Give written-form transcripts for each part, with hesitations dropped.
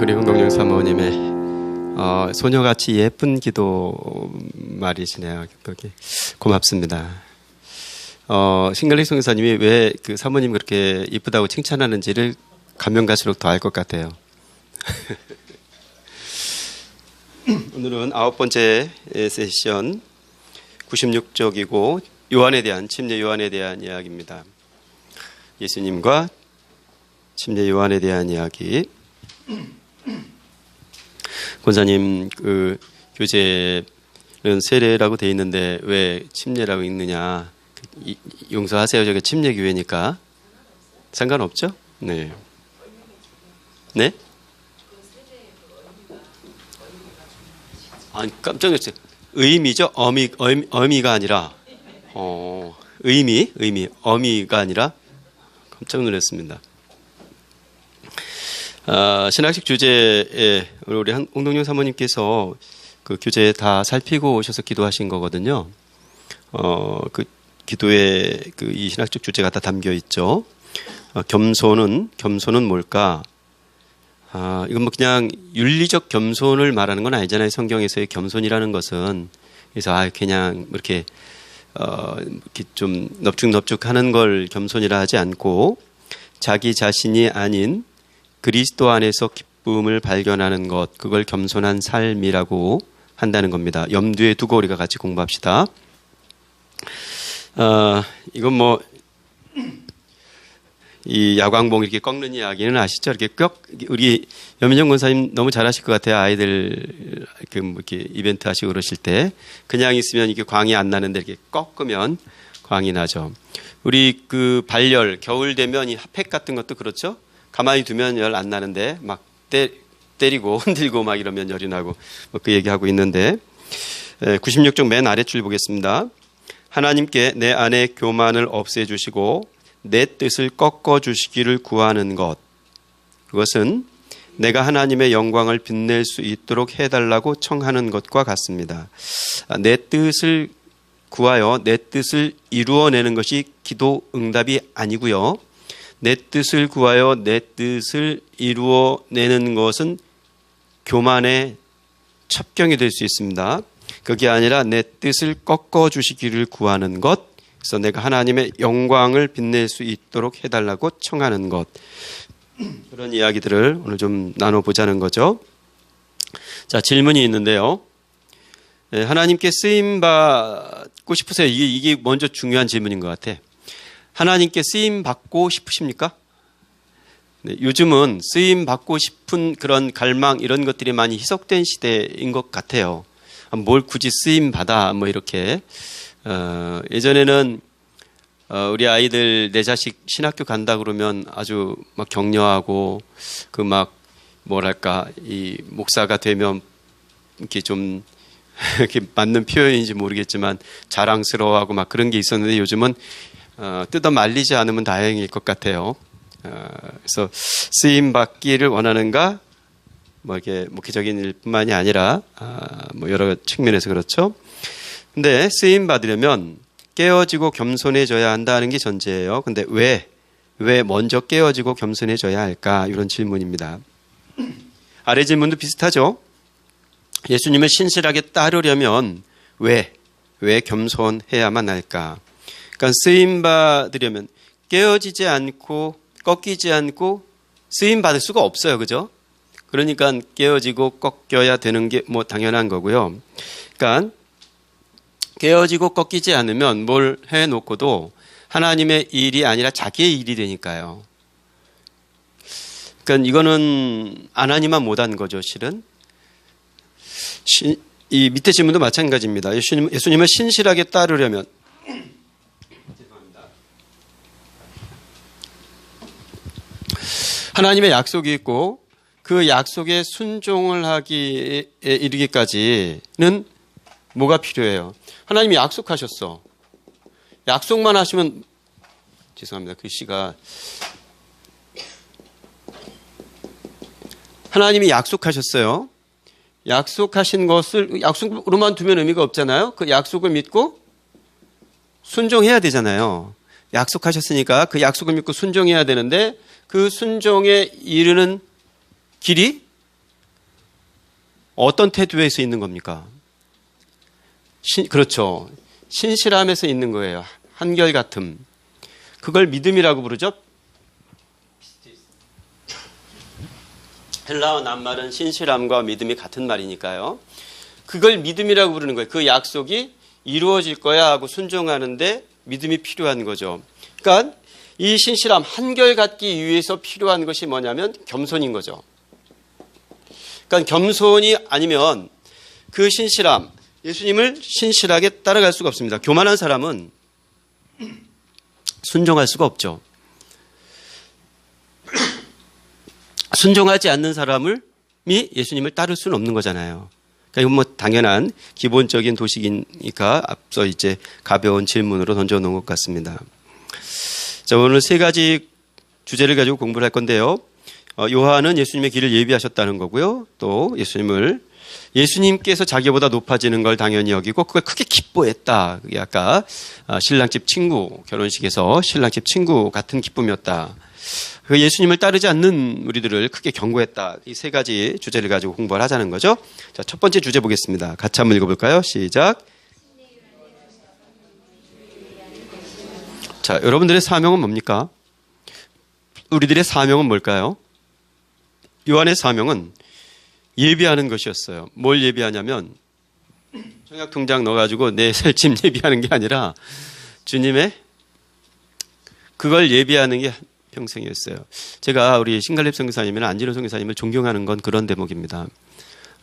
우리 홍동영 사모님의 소녀같이 예쁜 기도 말이시네요. 고맙습니다. 신글릭 성교사님이 왜 그 사모님 그렇게 이쁘다고 칭찬하는지를 가면 갈수록 더 알 것 같아요. 오늘은 9번째 세션 96쪽이고 침례 요한에 대한 이야기입니다. 예수님과 침례 요한에 대한 이야기. 권사님 그 교재는 세례라고 돼 있는데 왜 침례라고 읽느냐? 용서하세요. 저게 침례 교회니까 상관없죠? 네. 네? 아니 깜짝 놀랐어요. 의미죠? 어미가 아니라 어미가 아니라 깜짝 놀랐습니다. 신학식 주제에 우리 홍동영 사모님께서 그 교재 다 살피고 오셔서 기도하신 거거든요. 그 기도에 그 이 신학적 주제가 다 담겨 있죠. 겸손은 뭘까? 이건 뭐 그냥 윤리적 겸손을 말하는 건 아니잖아요. 성경에서의 겸손이라는 것은. 그래서 그냥 이렇게 좀 넙죽넙죽하는 걸 겸손이라 하지 않고 자기 자신이 아닌 그리스도 안에서 기쁨을 발견하는 것, 그걸 겸손한 삶이라고 한다는 겁니다. 염두에 두고 우리가 같이 공부합시다. 이건 뭐 이 야광봉 이렇게 꺾는 이야기는 아시죠? 이렇게 우리 여민정 권사님 너무 잘하실 것 같아요. 아이들 이렇게 이벤트 하시고 그러실 때 그냥 있으면 이게 광이 안 나는데 이렇게 꺾으면 광이 나죠. 우리 그 발열 겨울 되면 이 핫팩 같은 것도 그렇죠. 가만히 두면 열 안 나는데 막 때리고 흔들고 막 이러면 열이 나고 뭐 그 얘기하고 있는데 96쪽 맨 아래줄 보겠습니다. 하나님께 내 안에 교만을 없애주시고 내 뜻을 꺾어주시기를 구하는 것. 그것은 내가 하나님의 영광을 빛낼 수 있도록 해달라고 청하는 것과 같습니다. 내 뜻을 구하여 내 뜻을 이루어내는 것이 기도 응답이 아니고요. 내 뜻을 구하여 내 뜻을 이루어내는 것은 교만의 첩경이 될 수 있습니다. 그게 아니라 내 뜻을 꺾어주시기를 구하는 것, 그래서 내가 하나님의 영광을 빛낼 수 있도록 해달라고 청하는 것. 그런 이야기들을 오늘 좀 나눠보자는 거죠. 자, 질문이 있는데요. 하나님께 쓰임받고 싶으세요? 이게 먼저 중요한 질문인 것 같아. 하나님께 쓰임받고 싶으십니까? 네, 요즘은 쓰임받고 싶은 그런 갈망 이런 것들이 많이 희석된 시대인 것 같아요. 뭘 굳이 쓰임받아 뭐 이렇게. 예전에는 우리 아이들 내 자식 신학교 간다 그러면 아주 막 격려하고 그 막 뭐랄까 이 목사가 되면 이렇게 좀 이렇게 맞는 표현인지 모르겠지만 자랑스러워하고 막 그런 게 있었는데 요즘은 뜯어 말리지 않으면 다행일 것 같아요. 그래서 쓰임 받기를 원하는가? 뭐 이게 목회적인 일뿐만이 아니라 뭐 여러 측면에서 그렇죠. 근데 쓰임 받으려면 깨어지고 겸손해져야 한다는 게 전제예요. 근데 왜 먼저 깨어지고 겸손해져야 할까? 이런 질문입니다. 아래 질문도 비슷하죠. 예수님을 신실하게 따르려면 왜 겸손해야만 할까? 그러니까 쓰임 받으려면 깨어지지 않고 꺾이지 않고 쓰임 받을 수가 없어요. 그죠? 그러니까 깨어지고 꺾여야 되는 게 뭐 당연한 거고요. 그러니까 깨어지고 꺾이지 않으면 뭘 해놓고도 하나님의 일이 아니라 자기의 일이 되니까요. 그러니까 이거는 안 하니만 못한 거죠, 실은. 이 밑에 질문도 마찬가지입니다. 예수님을 신실하게 따르려면 하나님의 약속이 있고 그 약속에 순종을 하기에 이르기까지는 뭐가 필요해요? 하나님이 약속하셨어. 약속만 하시면 죄송합니다. 글씨가 하나님이 약속하셨어요. 약속하신 것을 약속으로만 두면 의미가 없잖아요. 그 약속을 믿고 순종해야 되잖아요. 약속하셨으니까 그 약속을 믿고 순종해야 되는데 그 순종에 이르는 길이 어떤 태도에서 있는 겁니까? 그렇죠. 신실함에서 있는 거예요. 한결같음. 그걸 믿음이라고 부르죠. 헬라어 낱말은 신실함과 믿음이 같은 말이니까요. 그걸 믿음이라고 부르는 거예요. 그 약속이 이루어질 거야 하고 순종하는데 믿음이 필요한 거죠. 그러니까 이 신실함, 한결같기 위해서 필요한 것이 뭐냐면 겸손인 거죠. 그러니까 겸손이 아니면 그 신실함, 예수님을 신실하게 따라갈 수가 없습니다. 교만한 사람은 순종할 수가 없죠. 순종하지 않는 사람이 예수님을 따를 수는 없는 거잖아요. 그러니까 이건 뭐 당연한 기본적인 도식이니까 앞서 이제 가벼운 질문으로 던져놓은 것 같습니다. 자, 오늘 세 가지 주제를 가지고 공부를 할 건데요. 요한은 예수님의 길을 예비하셨다는 거고요. 또 예수님께서 자기보다 높아지는 걸 당연히 여기고 그걸 크게 기뻐했다. 그게 아까 신랑집 친구, 결혼식에서 신랑집 친구 같은 기쁨이었다. 그 예수님을 따르지 않는 우리들을 크게 경고했다. 이 세 가지 주제를 가지고 공부를 하자는 거죠. 자, 첫 번째 주제 보겠습니다. 같이 한번 읽어볼까요? 시작. 자, 여러분들의 사명은 뭡니까? 우리들의 사명은 뭘까요? 요한의 사명은 예비하는 것이었어요. 뭘 예비하냐면 청약통장 넣어가지고 내 살찜 예비하는 게 아니라 주님의 그걸 예비하는 게 평생이었어요. 제가 우리 신갈렙 선교사님이나 안진호 선교사님을 존경하는 건 그런 대목입니다.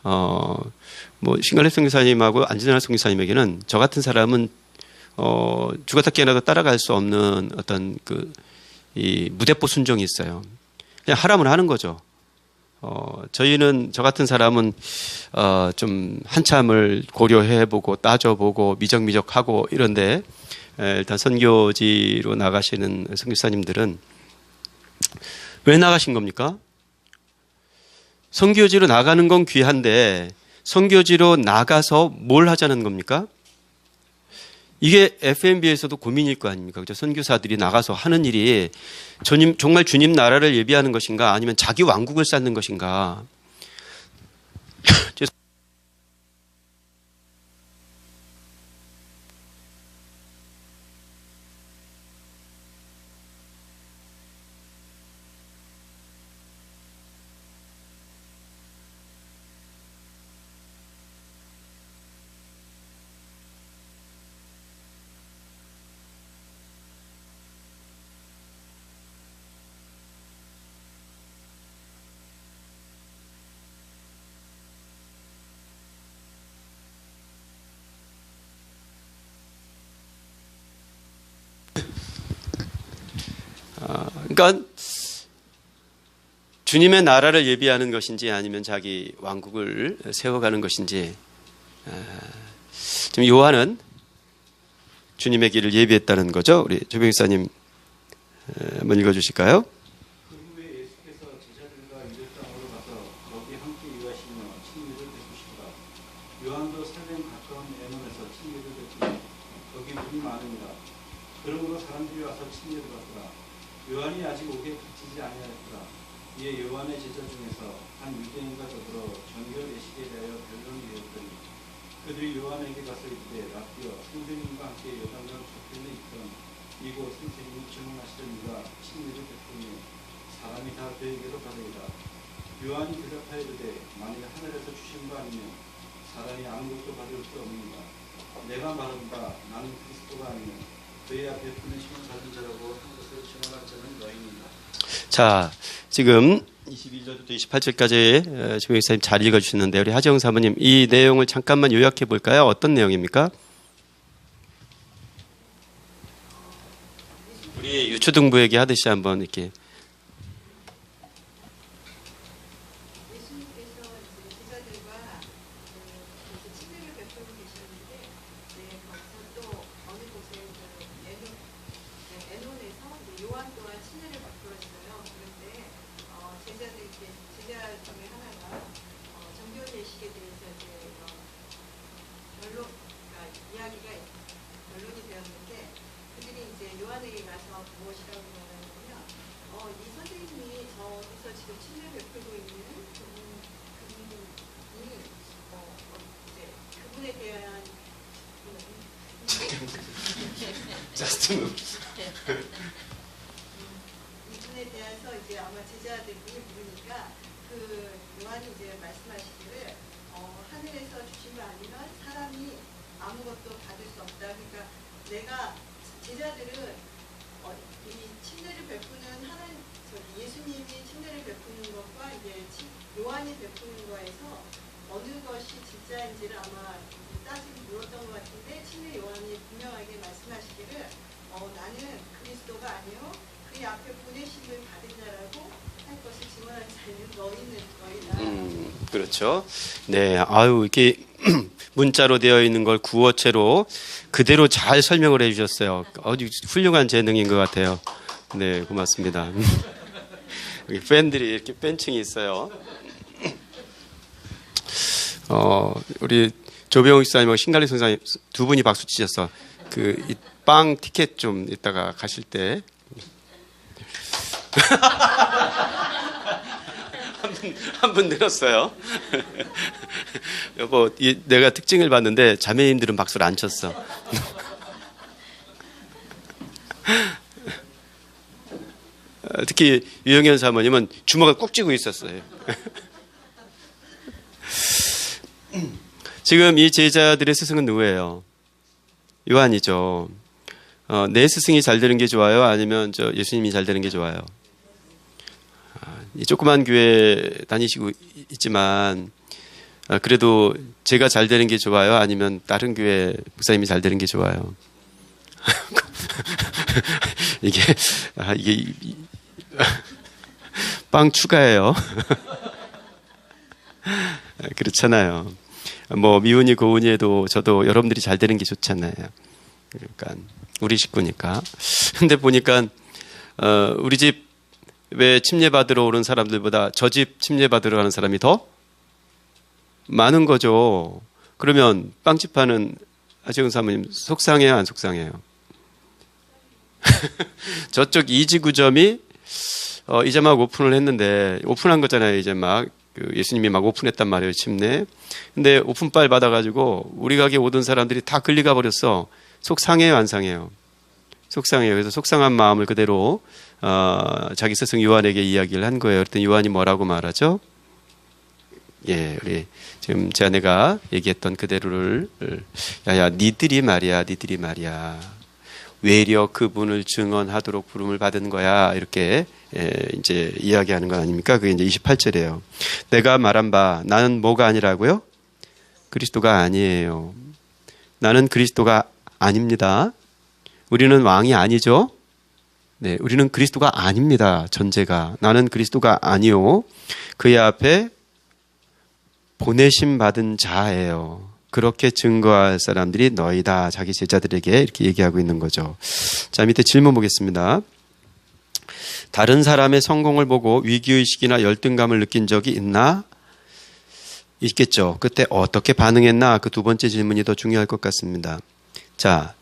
뭐 신갈렙 선교사님하고 안진호 선교사님에게는 저 같은 사람은 죽었다 깨어나도 따라갈 수 없는 어떤 이 무대포 순종이 있어요. 그냥 하라면 하는 거죠. 저희는 저 같은 사람은 좀 한참을 고려해보고 따져보고 미적미적하고 이런데 일단 선교지로 나가시는 선교사님들은 왜 나가신 겁니까? 선교지로 나가는 건 귀한데 선교지로 나가서 뭘 하자는 겁니까? 이게 FMB에서도 고민일 거 아닙니까? 그죠? 선교사들이 나가서 하는 일이 정말 주님 나라를 예비하는 것인가 아니면 자기 왕국을 쌓는 것인가? 그러니까 주님의 나라를 예비하는 것인지 아니면 자기 왕국을 세워가는 것인지 지금 요한은 주님의 길을 예비했다는 거죠. 우리 조병익사님 한번 읽어주실까요? 그 후에 예수께서 제자들과 유대 땅으로 가서 거기 함께 일하시며 친밀을 베푸시더라. 요한도 살렘 가까운 에논에서 친밀을 베푸니 거기 물이 많으니라. 그러므로 사람들이 와서 친밀을 받더라. 요한이 아직 옥에 갇히지 아니하였더라. 이에 요한의 제자 중에서 한 유대인과 더불어 정결 예식에 대하여 변론이 되었더니 그들이 요한에게 가서 이르되 라삐여 선생님과 함께 요단강 저편에 있던 이곳 선생님이 증언하시던 이가 친밀을 베푸니 사람이 다 그에게로 가더이다. 요한이 대답하여 이르되 만일 하늘에서 주신 바 아니면 사람이 아무것도 받을 수 없느니라. 내가 말한 바 나는 그리스도가 아니면 그의 앞에 부르심을 받은 자라고 한 것을 증언할 자는 너희니라. 자, 지금 21절부터 28절까지 조병익 사님 잘 읽어주셨는데 우리 하재영 사모님 이 내용을 잠깐만 요약해 볼까요? 어떤 내용입니까? 우리 유초등부에게 하듯이 한번 이렇게 말씀을. 이분에 대해서 이제 아마 제자들이 물으니까 그 요한이 이제 말씀하시기를 하늘에서 주신 거 아니면 사람이 아무것도 받을 수 없다. 그러니까 내가 제자들은 이 침례를 베푸는 예수님이 침례를 베푸는 것과 이제 요한이 베푸는 거에서 어느 것이 진짜인지를 아마 따지고 물었던 것 같은데 침례 요한이 분명하게 말씀하시기를 나는 그리스도가 아니요 그의 앞에 보내심을 받은 자라고 할 것을 증언하는 자는 너희다. 그렇죠. 네, 아유 이렇게 문자로 되어 있는 걸 구어체로 그대로 잘 설명을 해주셨어요. 아주 훌륭한 재능인 것 같아요. 네, 고맙습니다. 여기 팬들이 이렇게 팬층이 있어요. 우리 조병욱 목사님하고 신갈리 선생님 두 분이 박수 치셨어. 그 빵 티켓 좀 이따가 가실 때. 한 분 늘었어요. 여보, 내가 특징을 봤는데 자매님들은 박수를 안 쳤어. 특히 유영현 사모님은 주먹을 꾹 쥐고 있었어요. 지금 이 제자들의 스승은 누구예요? 요한이죠. 내 스승이 잘 되는 게 좋아요? 아니면 예수님이 잘 되는 게 좋아요? 이 조그만 교회 다니시고 있지만 그래도 제가 잘 되는 게 좋아요? 아니면 다른 교회 목사님이 잘 되는 게 좋아요? 이게 빵 추가예요. 그렇잖아요. 뭐 미운이 고운이 해도 저도 여러분들이 잘 되는 게 좋잖아요. 그러니까 우리 식구니까. 근데 보니까 우리 집 왜 침례받으러 오는 사람들보다 저 집 침례받으러 가는 사람이 더 많은 거죠. 그러면 빵집 하는 하재훈 사모님 속상해요, 안 속상해요? 저쪽 이지구점이 이제 막 오픈을 했는데 오픈한 거잖아요. 이제 막 예수님이 막 오픈했단 말이에요, 침례. 근데 오픈빨 받아가지고 우리 가게 오던 사람들이 다 끌려가 버렸어. 속상해요, 안 상해요? 속상해요. 그래서 속상한 마음을 그대로 자기 스승 요한에게 이야기를 한 거예요. 그랬더니 요한이 뭐라고 말하죠? 예, 우리 지금 제 아내가 얘기했던 그대로를 야야 니들이 말이야 외려 그분을 증언하도록 부름을 받은 거야. 이렇게 이제 이야기하는 거 아닙니까? 그게 이제 28절이에요. 내가 말한 바 나는 뭐가 아니라고요? 그리스도가 아니에요. 나는 그리스도가 아닙니다. 우리는 왕이 아니죠. 네, 우리는 그리스도가 아닙니다. 전제가 나는 그리스도가 아니요 그의 앞에 보내심 받은 자예요. 그렇게 증거할 사람들이 너희다. 자기 제자들에게 이렇게 얘기하고 있는 거죠. 자, 밑에 질문 보겠습니다. 다른 사람의 성공을 보고 위기의식이나 열등감을 느낀 적이 있나? 있겠죠. 그때 어떻게 반응했나? 그 두 번째 질문이 더 중요할 것 같습니다. 자,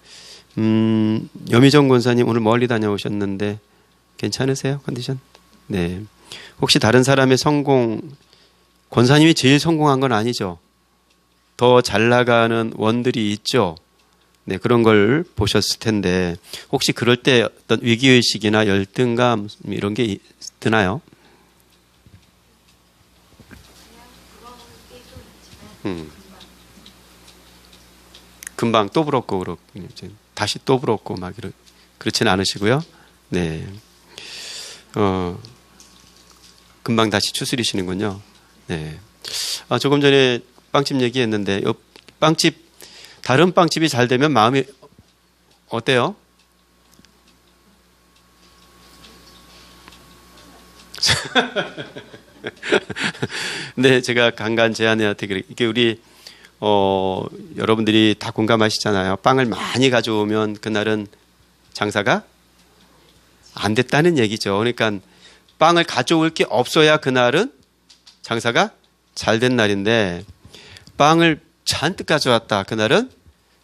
여미정 권사님 오늘 멀리 다녀오셨는데 괜찮으세요? 컨디션? 네. 혹시 다른 사람의 성공, 권사님이 제일 성공한 건 아니죠? 더 잘 나가는 원들이 있죠? 네, 그런 걸 보셨을 텐데 혹시 그럴 때 어떤 위기의식이나 열등감 이런 게 드나요? 금방 또 부럽고 그렇고 다시 또 부럽고 막 그렇지는 않으시고요. 네, 금방 다시 추스리시는군요. 네, 조금 전에 빵집 얘기했는데 빵집 다른 빵집이 잘 되면 마음이 어때요? 네, 제가 간간 제 아내한테 이게 우리 여러분들이 다 공감하시잖아요. 빵을 많이 가져오면 그날은 장사가 안 됐다는 얘기죠. 그러니까 빵을 가져올 게 없어야 그날은 장사가 잘 된 날인데 빵을 잔뜩 가져왔다. 그날은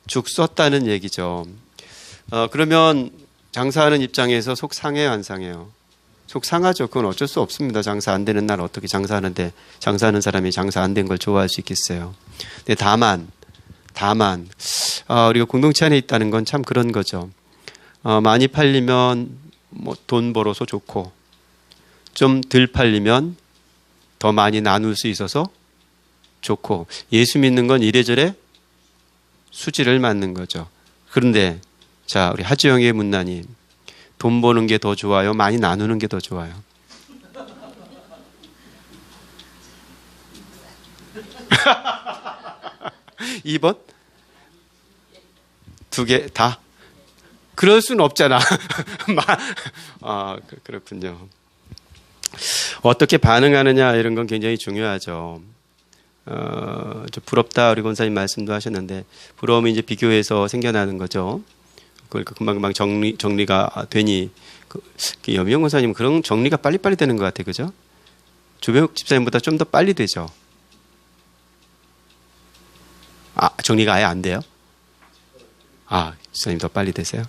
죽 썼다는 얘기죠. 그러면 장사하는 입장에서 속 상해요, 안 상해요? 속 상하죠. 그건 어쩔 수 없습니다. 장사 안 되는 날 어떻게 장사하는데 장사하는 사람이 장사 안 된 걸 좋아할 수 있겠어요. 근데 다만 우리가 공동체 안에 있다는 건 참 그런 거죠. 많이 팔리면 뭐 돈 벌어서 좋고, 좀 덜 팔리면 더 많이 나눌 수 있어서 좋고, 예수 믿는 건 이래저래 수지를 맞는 거죠. 그런데 자, 우리 하주영의 문나님, 돈 버는 게 더 좋아요? 많이 나누는 게 더 좋아요? (2번) 두 개 다? 그럴 수는 없잖아. 그렇군요. 어떻게 반응하느냐 이런 건 굉장히 중요하죠. 좀 부럽다 우리 권사님 말씀도 하셨는데, 부러움이 이제 비교해서 생겨나는 거죠. 그러니까 금방 정리가 되니, 염영 권사님 그런 정리가 빨리빨리 되는 것 같아요, 그죠? 조병욱 집사님보다 좀 더 빨리 되죠. 정리가 아예 안 돼요? 집사님 더 빨리 되세요?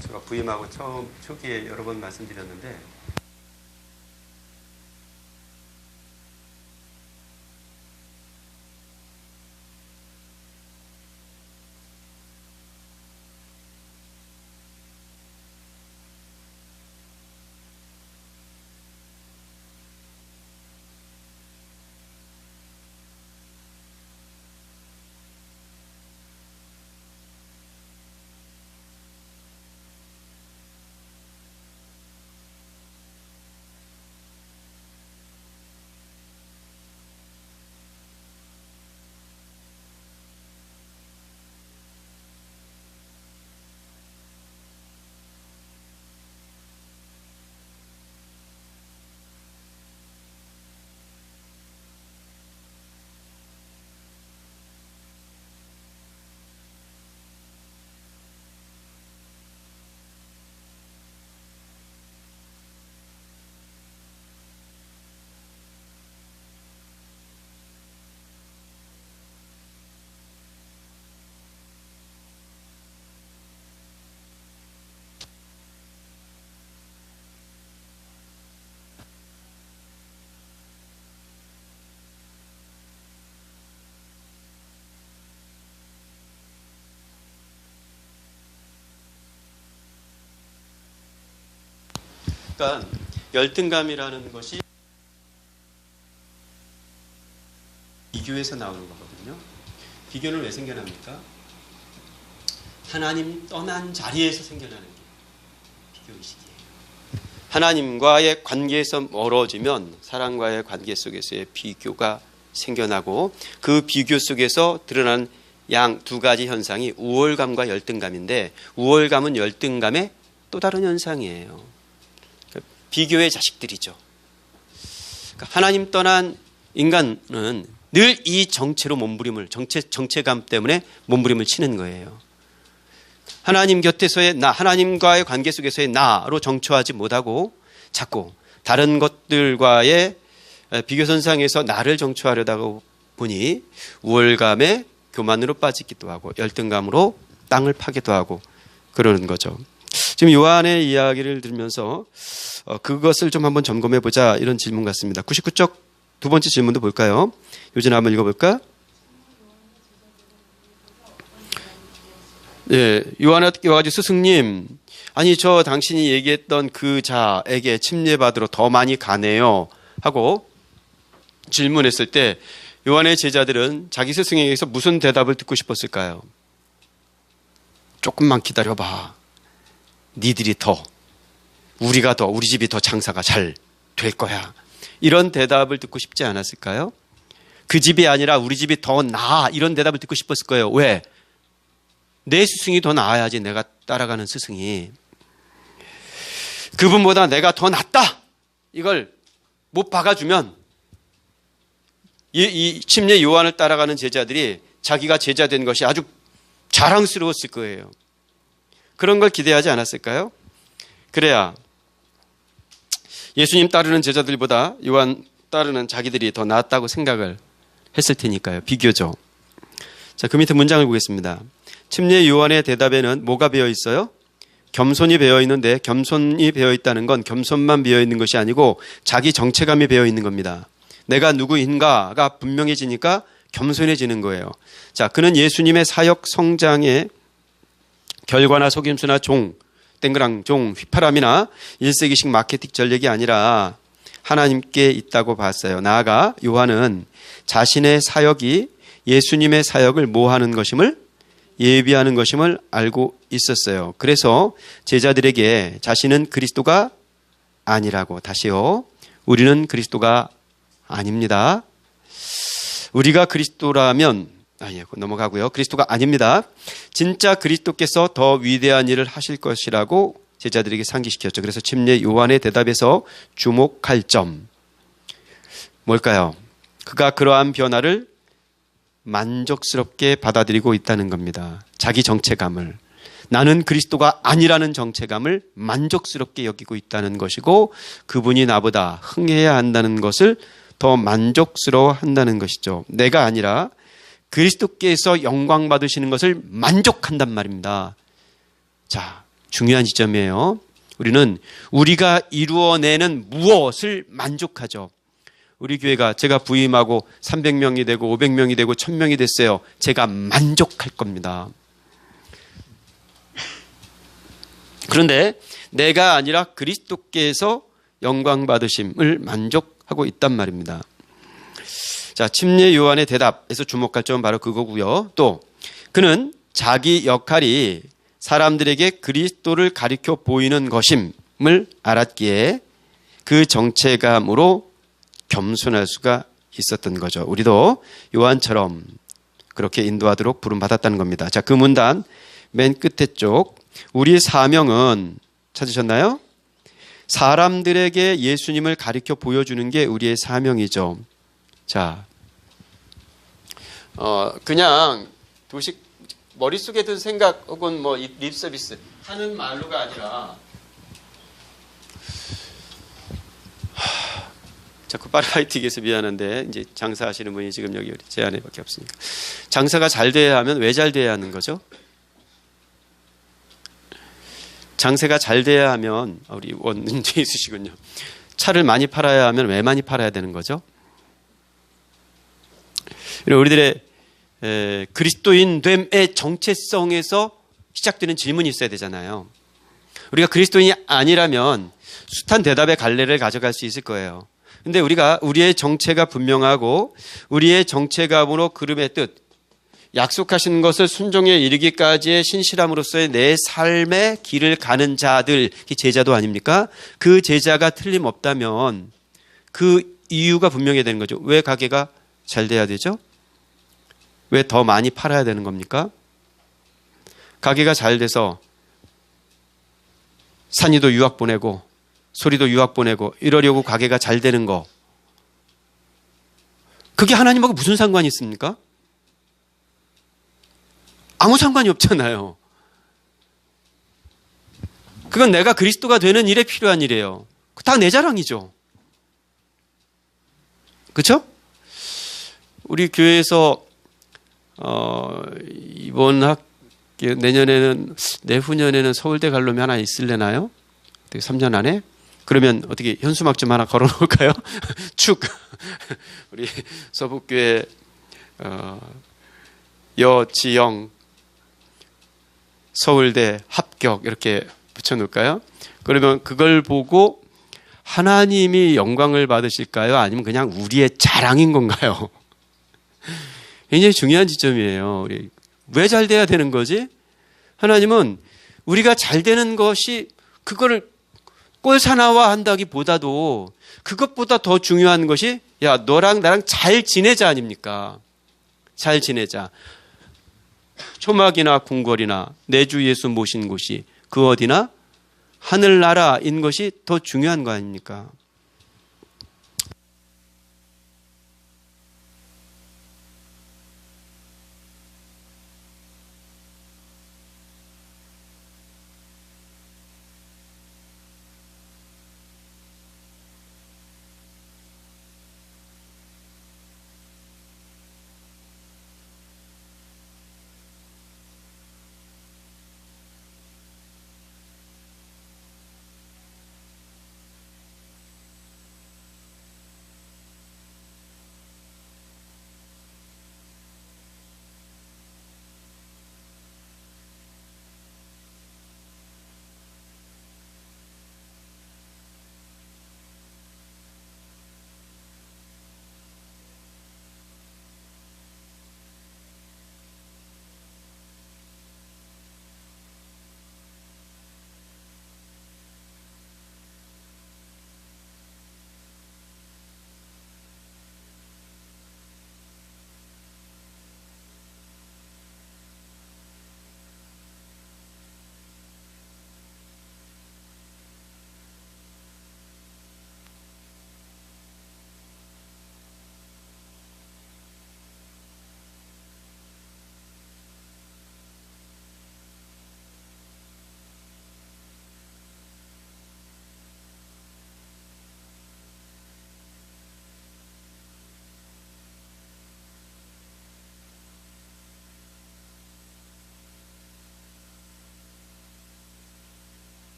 제가 부임하고 초기에 여러 번 말씀드렸는데, 그러니까 열등감이라는 것이 비교에서 나오는 거거든요. 비교는 왜 생겨납니까? 하나님 떠난 자리에서 생겨나는 게 비교의식이에요. 하나님과의 관계에서 멀어지면 사람과의 관계 속에서의 비교가 생겨나고, 그 비교 속에서 드러난 양 두 가지 현상이 우월감과 열등감인데, 우월감은 열등감의 또 다른 현상이에요. 비교의 자식들이죠. 그러니까 하나님 떠난 인간은 늘 이 정체로 정체감 때문에 몸부림을 치는 거예요. 하나님 곁에서의 나, 하나님과의 관계 속에서의 나로 정초하지 못하고 자꾸 다른 것들과의 비교선상에서 나를 정초하려다 보니 우월감에 교만으로 빠지기도 하고 열등감으로 땅을 파기도 하고 그러는 거죠. 지금 요한의 이야기를 들으면서 그것을 좀 한번 점검해 보자, 이런 질문 같습니다. 99쪽 두 번째 질문도 볼까요? 요즘 한번 읽어볼까? 네, 요한한테 와가지고 스승님, 아니 저 당신이 얘기했던 그 자에게 침례받으러 더 많이 가네요 하고 질문했을 때, 요한의 제자들은 자기 스승에게서 무슨 대답을 듣고 싶었을까요? 조금만 기다려봐. 니들이 더, 우리가 더, 우리 집이 더 장사가 잘 될 거야. 이런 대답을 듣고 싶지 않았을까요? 그 집이 아니라 우리 집이 더 나아, 이런 대답을 듣고 싶었을 거예요. 왜? 내 스승이 더 나아야지, 내가 따라가는 스승이. 그분보다 내가 더 낫다, 이걸 못 박아주면 이 침례 요한을 따라가는 제자들이 자기가 제자 된 것이 아주 자랑스러웠을 거예요. 그런 걸 기대하지 않았을까요? 그래야 예수님 따르는 제자들보다 요한 따르는 자기들이 더 낫다고 생각을 했을 테니까요. 비교죠. 자, 그 밑에 문장을 보겠습니다. 침례 요한의 대답에는 뭐가 배어 있어요? 겸손이 배어 있는데 겸손이 배어 있다는 건 겸손만 배어 있는 것이 아니고 자기 정체감이 배어 있는 겁니다. 내가 누구인가가 분명해지니까 겸손해지는 거예요. 자, 그는 예수님의 사역 성장의 결과나 속임수나 종, 땡그랑 종, 휘파람이나 1세기식 마케팅 전략이 아니라 하나님께 있다고 봤어요. 나아가 요한은 자신의 사역이 예수님의 사역을 모하는 것임을 예비하는 것임을 알고 있었어요. 그래서 제자들에게 자신은 그리스도가 아니라고, 다시요, 우리는 그리스도가 아닙니다. 우리가 그리스도라면, 넘어가고요. 그리스도가 아닙니다. 진짜 그리스도께서 더 위대한 일을 하실 것이라고 제자들에게 상기시켰죠. 그래서 침례 요한의 대답에서 주목할 점 뭘까요? 그가 그러한 변화를 만족스럽게 받아들이고 있다는 겁니다. 자기 정체감을, 나는 그리스도가 아니라는 정체감을 만족스럽게 여기고 있다는 것이고, 그분이 나보다 흥해야 한다는 것을 더 만족스러워 한다는 것이죠. 내가 아니라 그리스도께서 영광 받으시는 것을 만족한단 말입니다. 자, 중요한 지점이에요. 우리는 우리가 이루어내는 무엇을 만족하죠. 우리 교회가 제가 부임하고 300명이 되고 500명이 되고 1000명이 됐어요. 제가 만족할 겁니다. 그런데 내가 아니라 그리스도께서 영광 받으심을 만족하고 있단 말입니다. 자, 침례 요한의 대답에서 주목할 점은 바로 그거고요. 또 그는 자기 역할이 사람들에게 그리스도를 가리켜 보이는 것임을 알았기에 그 정체감으로 겸손할 수가 있었던 거죠. 우리도 요한처럼 그렇게 인도하도록 부름받았다는 겁니다. 자, 그 문단 맨 끝에 쪽, 우리의 사명은 찾으셨나요? 사람들에게 예수님을 가리켜 보여주는 게 우리의 사명이죠. 자, 그냥 도식 머릿속에 든 생각 혹은 뭐 립서비스 하는 말로가 아니라, 자꾸 파라이틱에서 미안한데 이제 장사하시는 분이 지금 여기 제 안에밖에 없으니까, 장사가 잘 돼야 하면 왜 잘 돼야 하는 거죠? 장사가 잘 돼야 하면, 우리 원님 뒤에 있으시군요. 차를 많이 팔아야 하면 왜 많이 팔아야 되는 거죠? 우리들의 그리스도인됨의 정체성에서 시작되는 질문이 있어야 되잖아요. 우리가 그리스도인이 아니라면 숱한 대답의 갈래를 가져갈 수 있을 거예요. 근데 우리가 우리의 정체가 분명하고 우리의 정체감으로 그름의 뜻, 약속하신 것을 순종에 이르기까지의 신실함으로써의 내 삶의 길을 가는 자들, 제자도 아닙니까? 그 제자가 틀림없다면 그 이유가 분명해야 되는 거죠. 왜 가게가 잘 돼야 되죠? 왜 더 많이 팔아야 되는 겁니까? 가게가 잘 돼서 산이도 유학 보내고 소리도 유학 보내고 이러려고 가게가 잘 되는 거, 그게 하나님하고 무슨 상관이 있습니까? 아무 상관이 없잖아요. 그건 내가 그리스도가 되는 일에 필요한 일이에요. 다 내 자랑이죠. 그렇죠? 우리 교회에서 이번 내년에는, 내후년에는 서울대 갈 놈이 하나 있을래나요? 3년 안에? 그러면 어떻게 현수막좀 하나 걸어 놓을까요? 축! 우리 서북교회 여지영 서울대 합격 이렇게 붙여 놓을까요? 그러면 그걸 보고 하나님이 영광을 받으실까요? 아니면 그냥 우리의 자랑인 건가요? 굉장히 중요한 지점이에요. 우리 왜 잘 돼야 되는 거지? 하나님은 우리가 잘 되는 것이 그거를 꼴사나와 한다기보다도 그것보다 더 중요한 것이, 야, 너랑 나랑 잘 지내자 아닙니까? 잘 지내자. 초막이나 궁궐이나 내 주 예수 모신 곳이 그 어디나 하늘나라인 것이 더 중요한 거 아닙니까?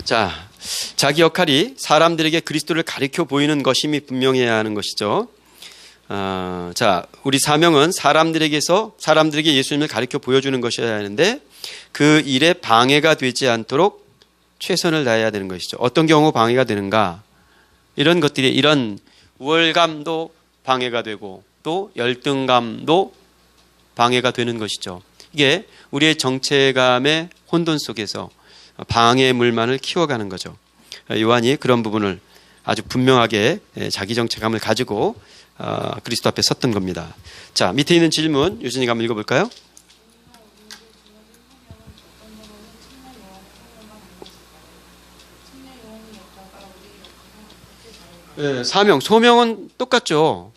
자, 자기 역할이 사람들에게 그리스도를 가르쳐 보이는 것임이 분명해야 하는 것이죠. 자, 우리 사명은 사람들에게 예수님을 가르쳐 보여주는 것이어야 하는데 그 일에 방해가 되지 않도록 최선을 다해야 되는 것이죠. 어떤 경우 방해가 되는가? 이런 것들이, 이런 우월감도 방해가 되고 또 열등감도 방해가 되는 것이죠. 이게 우리의 정체감의 혼돈 속에서 방해물만을 키워가는 거죠. 요한이 그런 부분을 아주 분명하게 자기 정체감을 가지고 그리스도 앞에 섰던 겁니다. 자, 밑에 있는 질문 유진이가 한번 읽어볼까요? 네, 사명, 소명은 똑같죠.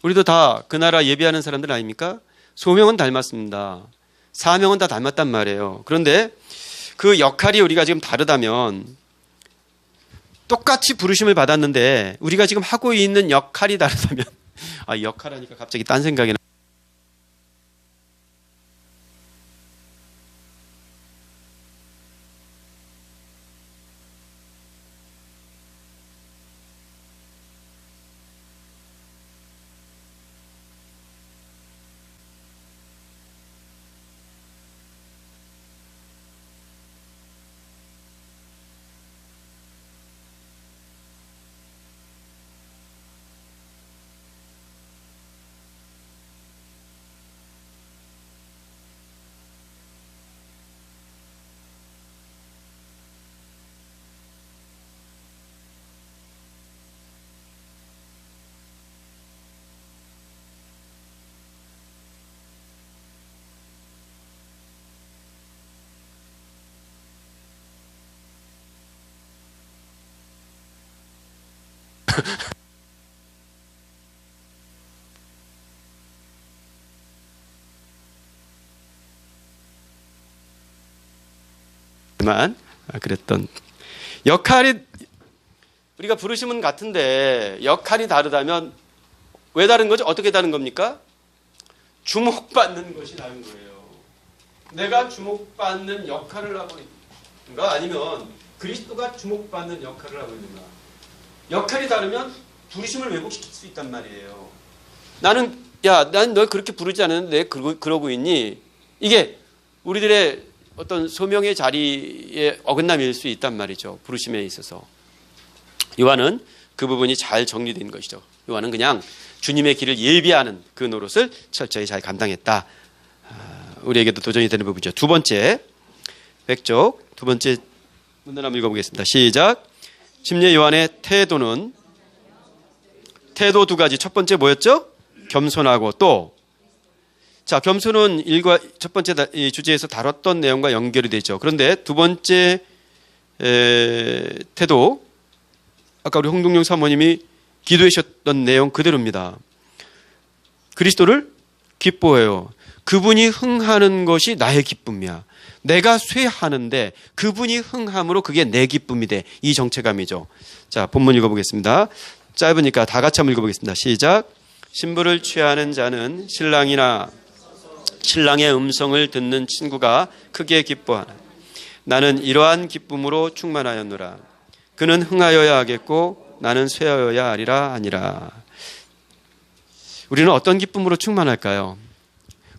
우리도 다 그 나라 예비하는 사람들 아닙니까? 소명은 닮았습니다. 사명은 다 닮았단 말이에요. 그런데 그 역할이 우리가 지금 다르다면, 똑같이 부르심을 받았는데 우리가 지금 하고 있는 역할이 다르다면 역할 하니까 갑자기 딴 생각이 나. 그랬던 역할이, 우리가 부르심은 같은데 역할이 다르다면 왜 다른 거죠? 어떻게 다른 겁니까? 주목받는 것이 다른 거예요. 내가 주목받는 역할을 하고 있는가, 아니면 그리스도가 주목받는 역할을 하고 있는가. 역할이 다르면 부르심을 왜곡시킬 수 있단 말이에요. 나는 널 그렇게 부르지 않았는데 그러고 있니? 이게 우리들의 어떤 소명의 자리에 어긋남일 수 있단 말이죠. 부르심에 있어서. 요한은 그 부분이 잘 정리된 것이죠. 요한은 그냥 주님의 길을 예비하는 그 노릇을 철저히 잘 감당했다. 우리에게도 도전이 되는 부분이죠. 두 번째, 백쪽 두 번째 문단 한번 읽어보겠습니다. 시작. 침례 요한의 태도는, 태도 두 가지. 첫 번째 뭐였죠? 겸손하고, 또 자, 겸손은 첫 번째 주제에서 다뤘던 내용과 연결이 되죠. 그런데 두 번째 태도, 아까 우리 홍동영 사모님이 기도해 주셨던 내용 그대로입니다. 그리스도를 기뻐해요. 그분이 흥하는 것이 나의 기쁨이야. 내가 쇠하는데 그분이 흥함으로 그게 내 기쁨이 돼. 이 정체감이죠. 자, 본문 읽어보겠습니다. 짧으니까 다 같이 한번 읽어보겠습니다. 시작. 신부를 취하는 자는 신랑의 음성을 듣는 친구가 크게 기뻐하나. 나는 이러한 기쁨으로 충만하였노라. 그는 흥하여야 하겠고 나는 쇠하여야 하리라 하니라. 우리는 어떤 기쁨으로 충만할까요?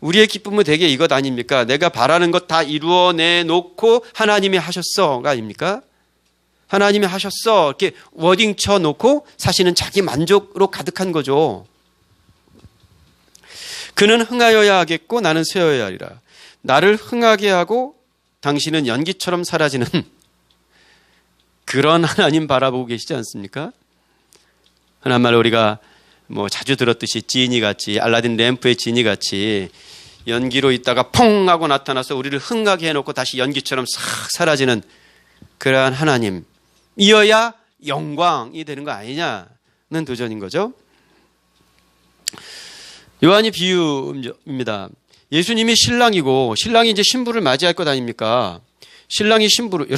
우리의 기쁨은 대개 이것 아닙니까? 내가 바라는 것 다 이루어내 놓고 하나님이 하셨어가 아닙니까? 하나님이 하셨어 이렇게 워딩 쳐놓고 사실은 자기 만족으로 가득한 거죠. 그는 흥하여야 하겠고 나는 쇠하여야 하리라. 나를 흥하게 하고 당신은 연기처럼 사라지는 그런 하나님 바라보고 계시지 않습니까? 흔한 말로 우리가 자주 들었듯이 지니같이, 알라딘 램프의 지니같이 연기로 있다가 퐁 하고 나타나서 우리를 흥하게 해놓고 다시 연기처럼 싹 사라지는 그러한 하나님이어야 영광이 되는 거 아니냐는 도전인 거죠. 요한이 비유입니다. 예수님이 신랑이고 신랑이 이제 신부를 맞이할 것 아닙니까? 신랑이 신부를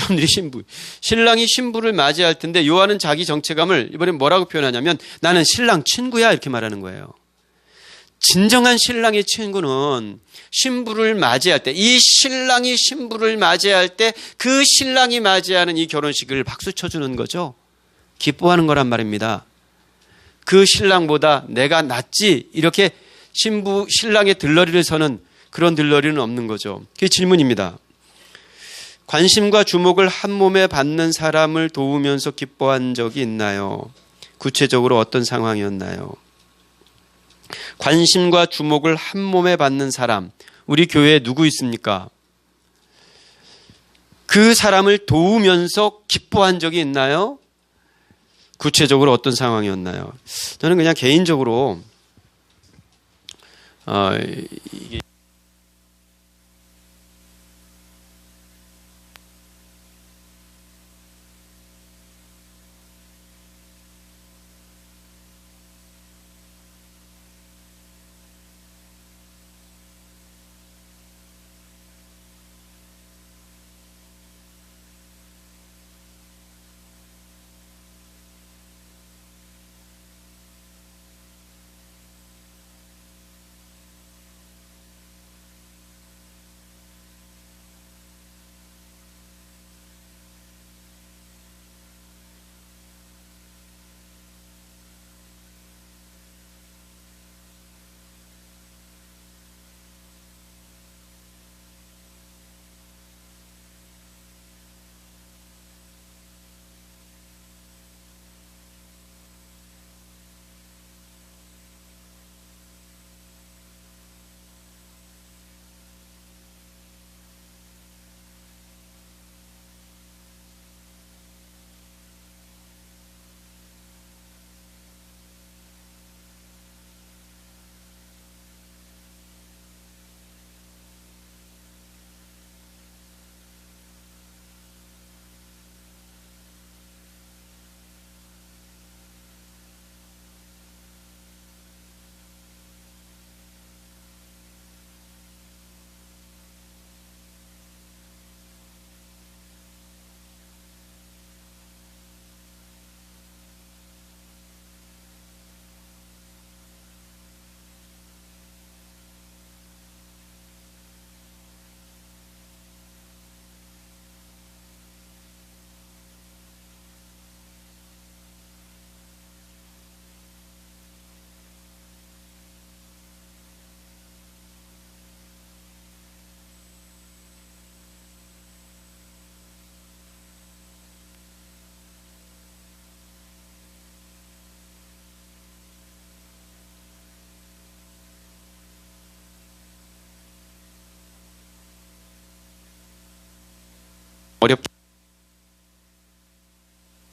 맞이할 텐데 요한은 자기 정체감을 이번엔 뭐라고 표현하냐면 나는 신랑 친구야 이렇게 말하는 거예요. 진정한 신랑의 친구는 신부를 맞이할 때, 이 신랑이 신부를 맞이할 때 그 신랑이 맞이하는 이 결혼식을 박수 쳐주는 거죠. 기뻐하는 거란 말입니다. 그 신랑보다 내가 낫지, 이렇게 신랑의 들러리를 서는 그런 들러리는 없는 거죠. 그게 질문입니다. 관심과 주목을 한 몸에 받는 사람을 도우면서 기뻐한 적이 있나요? 구체적으로 어떤 상황이었나요? 관심과 주목을 한 몸에 받는 사람, 우리 교회에 누구 있습니까? 그 사람을 도우면서 기뻐한 적이 있나요? 구체적으로 어떤 상황이었나요? 저는 그냥 개인적으로 이게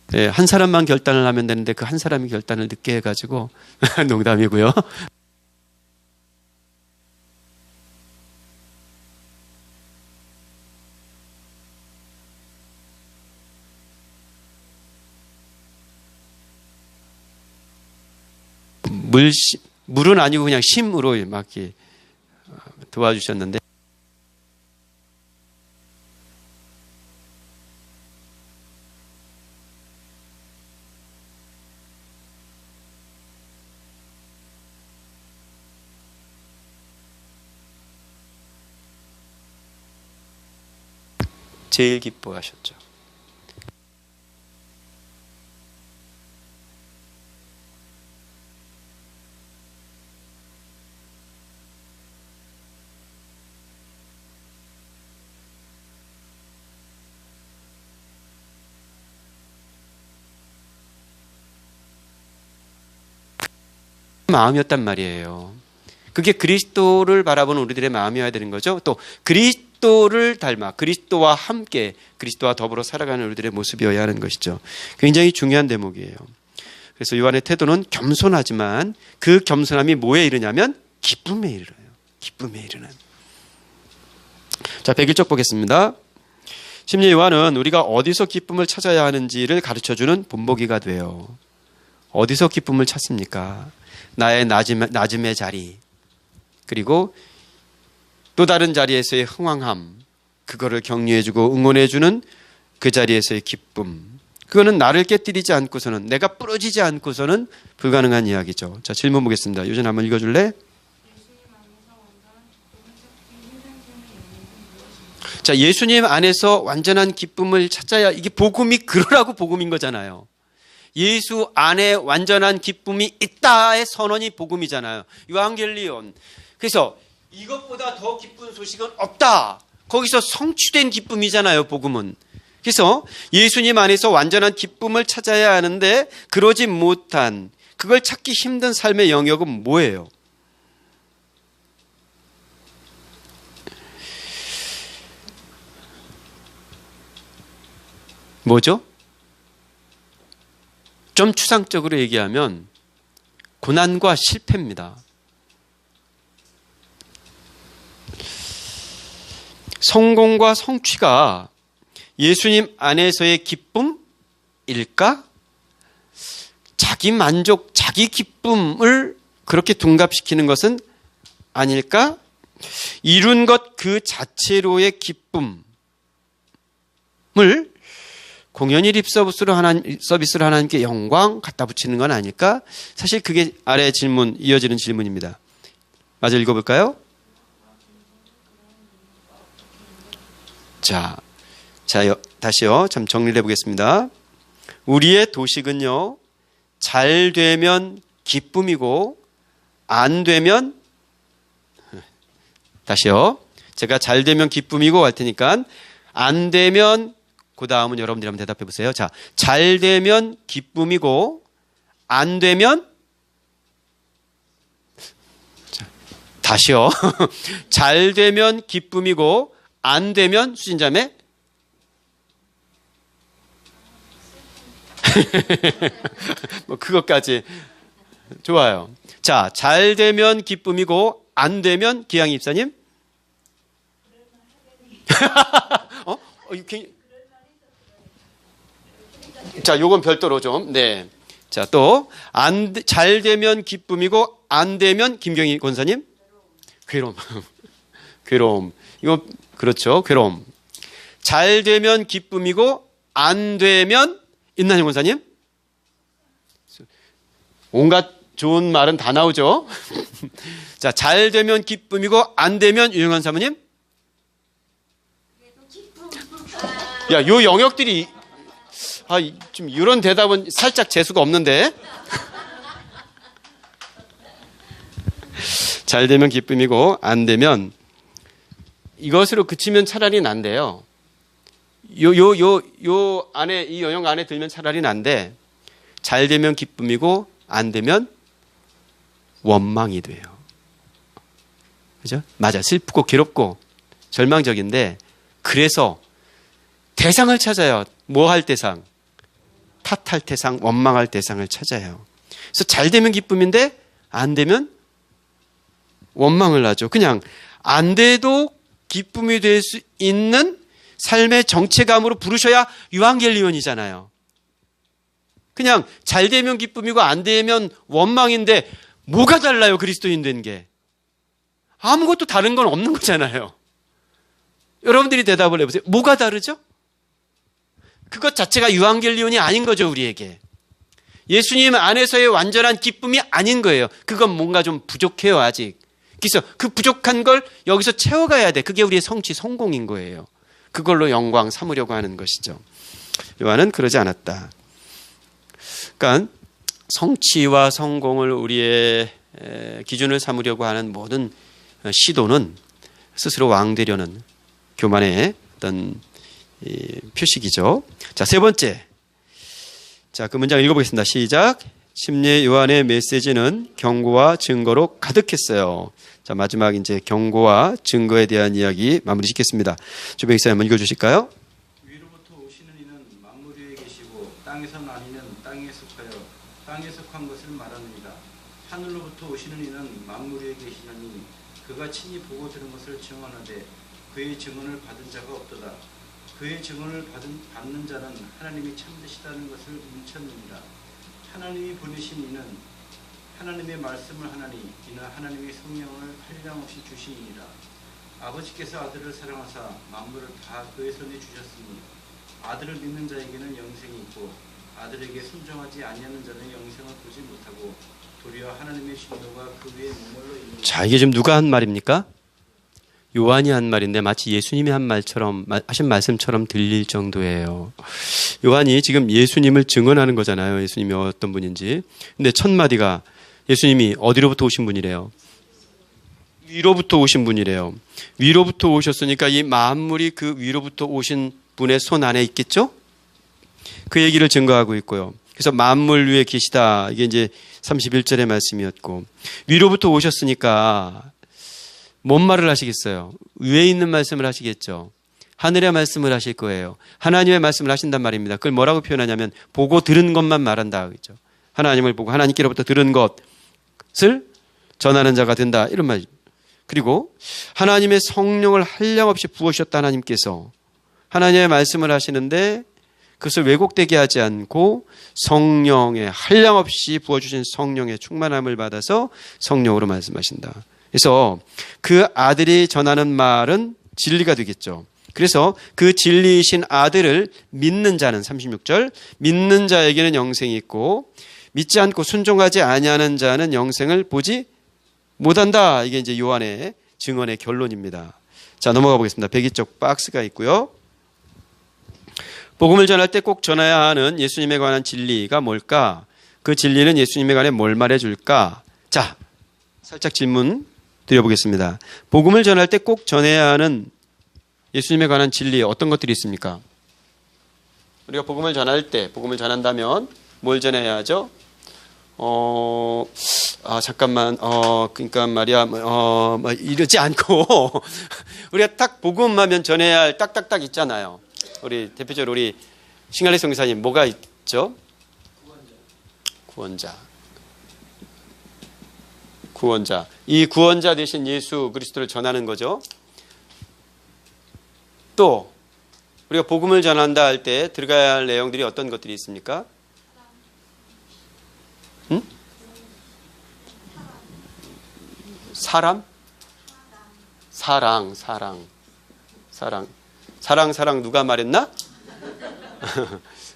네, 한 사람만 결단을 하면 되는데 그 한 사람이 결단을 늦게 해가지고 농담이고요. 물은 아니고 그냥 심으로 막 이렇게 도와주셨는데 제일 기뻐하셨죠. 마음이었단 말이에요. 그게 그리스도를 바라보는 우리들의 마음이어야 되는 거죠. 또 그리스도를 닮아 그리스도와 함께 그리스도와 더불어 살아가는 우리들의 모습이어야 하는 것이죠. 굉장히 중요한 대목이에요. 그래서 요한의 태도는 겸손하지만 그 겸손함이 뭐에 이르냐면 기쁨에 이르러요. 기쁨에 이르는. 자, 101쪽 보겠습니다. 심지어 요한은 우리가 어디서 기쁨을 찾아야 하는지를 가르쳐주는 본보기가 돼요. 어디서 기쁨을 찾습니까? 나의 낮음의 자리, 그리고 또 다른 자리에서의 흥황함, 그거를 격려해주고 응원해주는 그 자리에서의 기쁨. 그거는 나를 깨뜨리지 않고서는, 내가 부러지지 않고서는 불가능한 이야기죠. 자, 질문 보겠습니다. 요즘 한번 읽어줄래? 자, 예수님 안에서 완전한 기쁨을 찾아야 이게 복음이 그러라고 복음인 거잖아요. 예수 안에 완전한 기쁨이 있다의 선언이 복음이잖아요. 요한겔리온. 그래서 이것보다 더 기쁜 소식은 없다. 거기서 성취된 기쁨이잖아요, 복음은. 그래서 예수님 안에서 완전한 기쁨을 찾아야 하는데 그러지 못한, 그걸 찾기 힘든 삶의 영역은 뭐예요? 뭐죠? 좀 추상적으로 얘기하면 고난과 실패입니다. 성공과 성취가 예수님 안에서의 기쁨일까? 자기 만족, 자기 기쁨을 그렇게 둔갑시키는 것은 아닐까? 이룬 것 그 자체로의 기쁨을 공연히 립서비스로 하나님께 영광 갖다 붙이는 건 아닐까? 사실 그게 아래 질문, 이어지는 질문입니다. 마저 읽어볼까요? 자, 다시요. 참 정리를 해보겠습니다. 우리의 도식은요, 잘 되면 기쁨이고, 안 되면, 다시요. 제가 잘 되면 기쁨이고 할 테니까, 안 되면, 그 다음은 여러분들이 한번 대답해 보세요. 자, 잘 되면 기쁨이고, 안 되면, 자, 다시요. 잘 되면 기쁨이고, 안 되면 수진자매? 뭐 그것까지 좋아요. 자, 잘 되면 기쁨이고 안 되면 기양이 입사님? 자, 요건 별도로 좀. 네. 자, 또 잘 되면 기쁨이고 안 되면 김경희 권사님? 괴로움. 괴로움. 이거 그렇죠. 괴로움. 잘 되면 기쁨이고 안 되면 임난영 권사님? 온갖 좋은 말은 다 나오죠. 자, 잘 되면 기쁨이고 안 되면 유영환 사모님? 야, 요 영역들이 좀 이런 대답은 살짝 재수가 없는데. 잘 되면 기쁨이고 안 되면, 이것으로 그치면 차라리 난데요. 요 안에, 이 영역 안에 들면 차라리 난데, 잘 되면 기쁨이고 안 되면 원망이 돼요. 그죠? 맞아. 슬프고 괴롭고 절망적인데, 그래서 대상을 찾아요. 뭐 할 대상? 탓할 대상, 원망할 대상을 찾아요. 그래서 잘 되면 기쁨인데 안 되면 원망을 하죠. 그냥 안 돼도 기쁨이 될 수 있는 삶의 정체감으로 부르셔야 유한겔리온이잖아요. 그냥 잘 되면 기쁨이고 안 되면 원망인데 뭐가 달라요? 그리스도인 된 게. 아무것도 다른 건 없는 거잖아요. 여러분들이 대답을 해보세요. 뭐가 다르죠? 그것 자체가 유한겔리온이 아닌 거죠, 우리에게. 예수님 안에서의 완전한 기쁨이 아닌 거예요. 그건 뭔가 좀 부족해요, 아직. 그래서 그 부족한 걸 여기서 채워가야 돼. 그게 우리의 성취, 성공인 거예요. 그걸로 영광 삼으려고 하는 것이죠. 요한은 그러지 않았다. 그러니까 성취와 성공을 우리의 기준을 삼으려고 하는 모든 시도는 스스로 왕되려는 교만의 어떤 표식이죠. 자, 세 번째. 자, 그 문장 읽어보겠습니다. 시작. 침례 요한의 메시지는 경고와 증거로 가득했어요. 자, 마지막 이제 경고와 증거에 대한 이야기 마무리 짓겠습니다. 주변 목사님 한번 읽어주실까요? 위로부터 오시는 이는 만물 위에 계시고 땅에서 난 이는 땅에 속하여 땅에 속한 것을 말합니다. 하늘로부터 오시는 이는 만물 위에 계시나니 그가 친히 보고 들은 것을 증언하되 그의 증언을 받은 자가 없도다. 그의 증언을 받는 자는 하나님이 참되시다는 것을 뭉쳤느니라. 하나님이 보내신 이는 하나님의 말씀을 하나니 이는 하나님의 성령을 한량없이 주시니라. 아버지께서 아들을 사랑하사 만물을 다 그의 손에 주셨으니 아들을 믿는 자에게는 영생이 있고 아들에게 순종하지 아니하는 자는 영생을 보지 못하고 도리어 하나님의 진노가 그 위에 머물러 있는. 자, 이게 지금 누가 한 말입니까? 요한이 한 말인데 마치 예수님이 한 말처럼 하신 말씀처럼 들릴 정도예요. 요한이 지금 예수님을 증언하는 거잖아요. 예수님이 어떤 분인지. 근데 첫 마디가 예수님이 어디로부터 오신 분이래요? 위로부터 오신 분이래요. 위로부터 오셨으니까 이 만물이 그 위로부터 오신 분의 손 안에 있겠죠? 그 얘기를 증거하고 있고요. 그래서 만물 위에 계시다. 이게 이제 31절의 말씀이었고, 위로부터 오셨으니까 뭔 말을 하시겠어요? 위에 있는 말씀을 하시겠죠. 하늘의 말씀을 하실 거예요. 하나님의 말씀을 하신단 말입니다. 그걸 뭐라고 표현하냐면 보고 들은 것만 말한다. 그죠? 하나님을 보고 하나님께로부터 들은 것을 전하는 자가 된다. 이런 말이죠. 그리고 하나님의 성령을 한량없이 부으셨다. 하나님께서 하나님의 말씀을 하시는데 그것을 왜곡되게 하지 않고 성령의 한량없이 부어주신 성령의 충만함을 받아서 성령으로 말씀하신다. 그래서 그 아들이 전하는 말은 진리가 되겠죠. 그래서 그 진리이신 아들을 믿는 자는 36절 믿는 자에게는 영생이 있고 믿지 않고 순종하지 아니하는 자는 영생을 보지 못한다. 이게 이제 요한의 증언의 결론입니다. 자, 넘어가 보겠습니다. 102쪽 박스가 있고요. 복음을 전할 때 꼭 전해야 하는 예수님에 관한 진리가 뭘까? 그 진리는 예수님에 관해 뭘 말해줄까? 자, 살짝 질문 드려보겠습니다. 복음을 전할 때 꼭 전해야 하는 예수님에 관한 진리 어떤 것들이 있습니까? 우리가 복음을 전할 때, 복음을 전한다면 뭘 전해야 하죠? 잠깐만, 그러니까 말이야, 이러지 않고, 우리가 딱 복음하면 전해야 할 딱딱딱 있잖아요. 우리 대표적으로 우리 싱갈레 성사님 뭐가 있죠? 구원자. 이 구원자 되신 예수 그리스도를 전하는 거죠. 또 우리가 복음을 전한다 할 때 들어가야 할 내용들이 어떤 것들이 있습니까? 응? 사람? 사랑. 사랑 누가 말했나?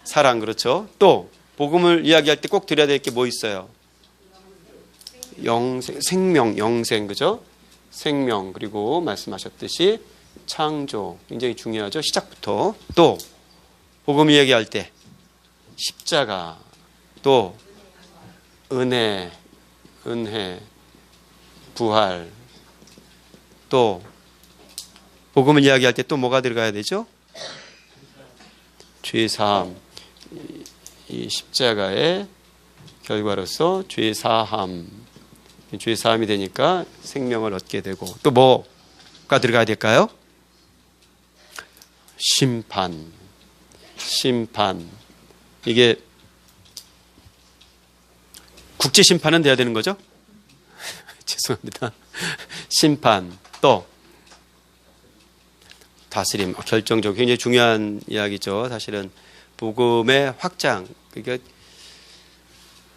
사랑 그렇죠. 또 복음을 이야기할 때 꼭 드려야 될 게 뭐 있어요? 생명, 영생 그죠? 생명 그리고 말씀하셨듯이 창조 굉장히 중요하죠. 시작부터. 또 복음 이야기할 때 십자가 또 은혜 부활 또 복음을 이야기할 때 또 뭐가 들어가야 되죠? 죄사함. 이 십자가의 결과로서 죄사함이 되니까 생명을 얻게 되고 또 뭐가 들어가야 될까요? 심판. 이게 국제 심판은 돼야 되는 거죠? 죄송합니다. 심판 또 다스림, 결정적 굉장히 중요한 이야기죠. 사실은 복음의 확장, 그러니까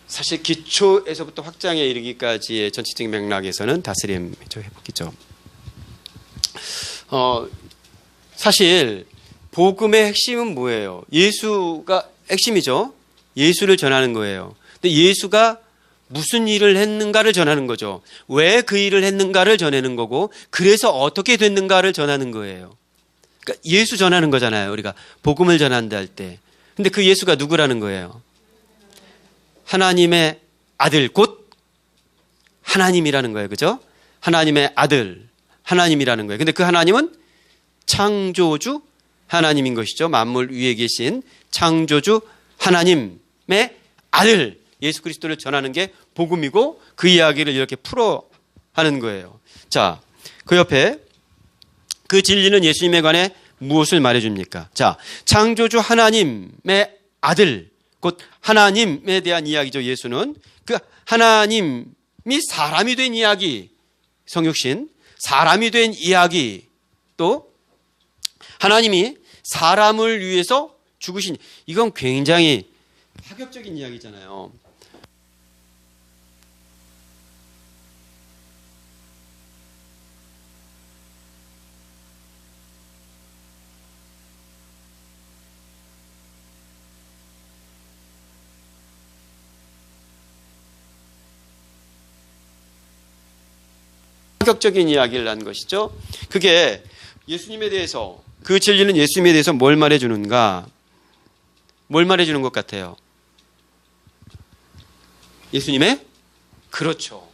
사실 기초에서부터 확장에 이르기까지의 전체적인 맥락에서는 다스림이죠, 회복이죠. 사실 복음의 핵심은 뭐예요? 예수가 핵심이죠. 예수를 전하는 거예요. 근데 예수가 무슨 일을 했는가를 전하는 거죠. 왜 그 일을 했는가를 전하는 거고, 그래서 어떻게 됐는가를 전하는 거예요. 그러니까 예수 전하는 거잖아요. 우리가 복음을 전한다 할 때. 근데 그 예수가 누구라는 거예요? 하나님의 아들, 곧 하나님이라는 거예요. 그죠? 하나님의 아들, 하나님이라는 거예요. 근데 그 하나님은 창조주 하나님인 것이죠. 만물 위에 계신 창조주 하나님의 아들 예수 그리스도를 전하는 게 복음이고 그 이야기를 이렇게 풀어 하는 거예요. 자, 그 옆에 그 진리는 예수님에 관해 무엇을 말해줍니까? 자, 창조주 하나님의 아들, 곧 하나님에 대한 이야기죠. 예수는 그 하나님이 사람이 된 이야기, 성육신, 사람이 된 이야기, 또 하나님이 사람을 위해서 죽으신, 이건 굉장히 파격적인 이야기잖아요. 파격적인 이야기를 한 것이죠. 그게 예수님에 대해서, 그 진리는 예수님에 대해서 뭘 말해주는가? 뭘 말해주는 것 같아요? 예수님의? 그렇죠.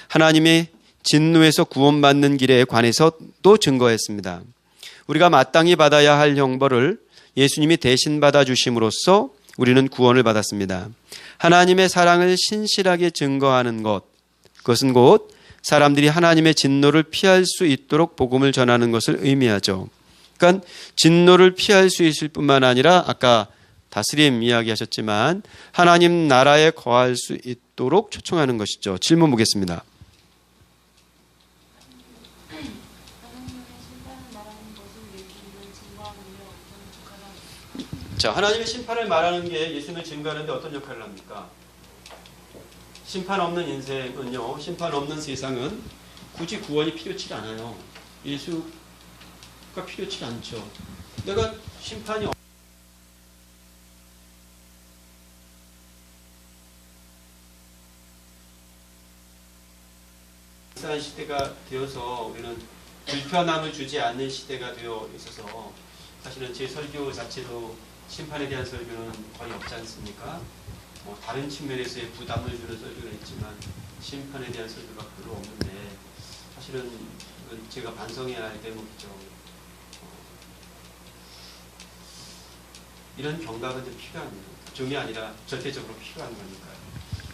하나님의 진노에서 구원받는 길에 관해서 또 증거했습니다. 우리가 마땅히 받아야 할 형벌을 예수님이 대신 받아주심으로써 우리는 구원을 받았습니다. 하나님의 사랑을 신실하게 증거하는 것, 그것은 곧 사람들이 하나님의 진노를 피할 수 있도록 복음을 전하는 것을 의미하죠. 그러니까 진노를 피할 수 있을 뿐만 아니라 아까 다스림 이야기하셨지만 하나님 나라에 거할 수 있도록 초청하는 것이죠. 질문 보겠습니다. 자, 하나님의 심판을 말하는 게 예수님을 증거하는데 어떤 역할을 합니까? 심판 없는 인생은요, 심판 없는 세상은 굳이 구원이 필요치 않아요. 예수가 필요치 않죠. 내가 심판이 한 시대가 되어서 우리는 불편함을 주지 않는 시대가 되어 있어서 사실은 제 설교 자체도 심판에 대한 설교는 거의 없지 않습니까? 다른 측면에서의 부담을 주는 설교는 있지만 심판에 대한 설교가 별로 없는데 사실은 제가 반성해야 할 대목이죠. 이런 경각은 좀 필요한 종이 아니라 절대적으로 필요한 거니까요.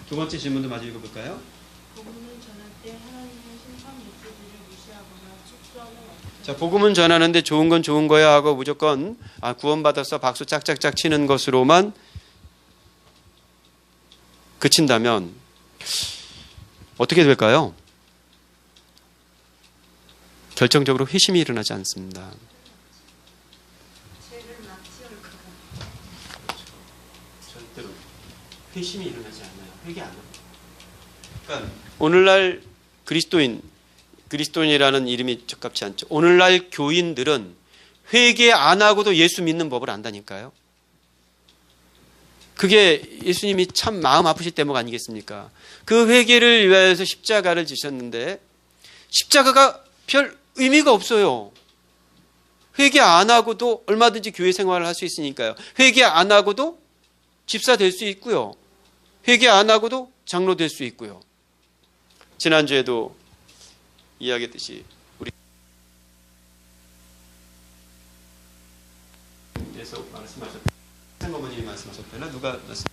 두 번째 질문도 마저 읽어볼까요? 복음을 전할 때 하나님의 심판 메시지를 무시하거나 축소하면 어떻게? 자, 복음은 전하는데 좋은 건 좋은 거야 하고 무조건 구원받아서 박수 짝짝짝 치는 것으로만 그친다면 어떻게 될까요? 결정적으로 회심이 일어나지 않습니다. 죄를 막 지을 것 같아요. 절대로 회심이 일어나지 않아요. 회개 안 합니다. 그러니까 오늘날 그리스도인이라는 이름이 적합치 않죠. 오늘날 교인들은 회개 안 하고도 예수 믿는 법을 안다니까요. 그게 예수님이 참 마음 아프실 대목 아니겠습니까? 그 회개를 위하여서 십자가를 지셨는데 십자가가 별 의미가 없어요. 회개 안 하고도 얼마든지 교회 생활을 할 수 있으니까요. 회개 안 하고도 집사 될 수 있고요. 회개 안 하고도 장로 될 수 있고요. 지난주에도 이야기했듯이 우리 에서 말씀하셨던 어머님이 말씀하셨다나 누가 말씀?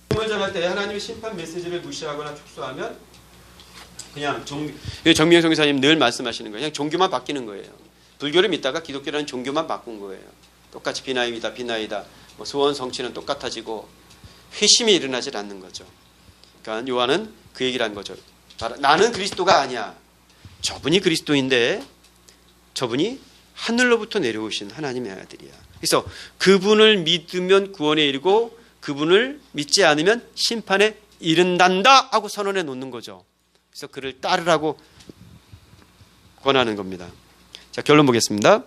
종을 전할 때 하나님의 심판 메시지를 무시하거나 축소하면 그냥 정미영 성교사님 늘 말씀하시는 거예요. 그냥 종교만 바뀌는 거예요. 불교를 믿다가 기독교라는 종교만 바꾼 거예요. 똑같이 비나이다 비나이다. 뭐 소원 성취는 똑같아지고 회심이 일어나질 않는 거죠. 그러니까 요한은 그 얘기를 한 거죠. 나는 그리스도가 아니야. 저분이 그리스도인데 저분이 하늘로부터 내려오신 하나님의 아들이야. 그래서 그분을 믿으면 구원에 이르고 그분을 믿지 않으면 심판에 이른단다 하고 선언해 놓는 거죠. 그래서 그를 따르라고 권하는 겁니다. 자, 결론 보겠습니다.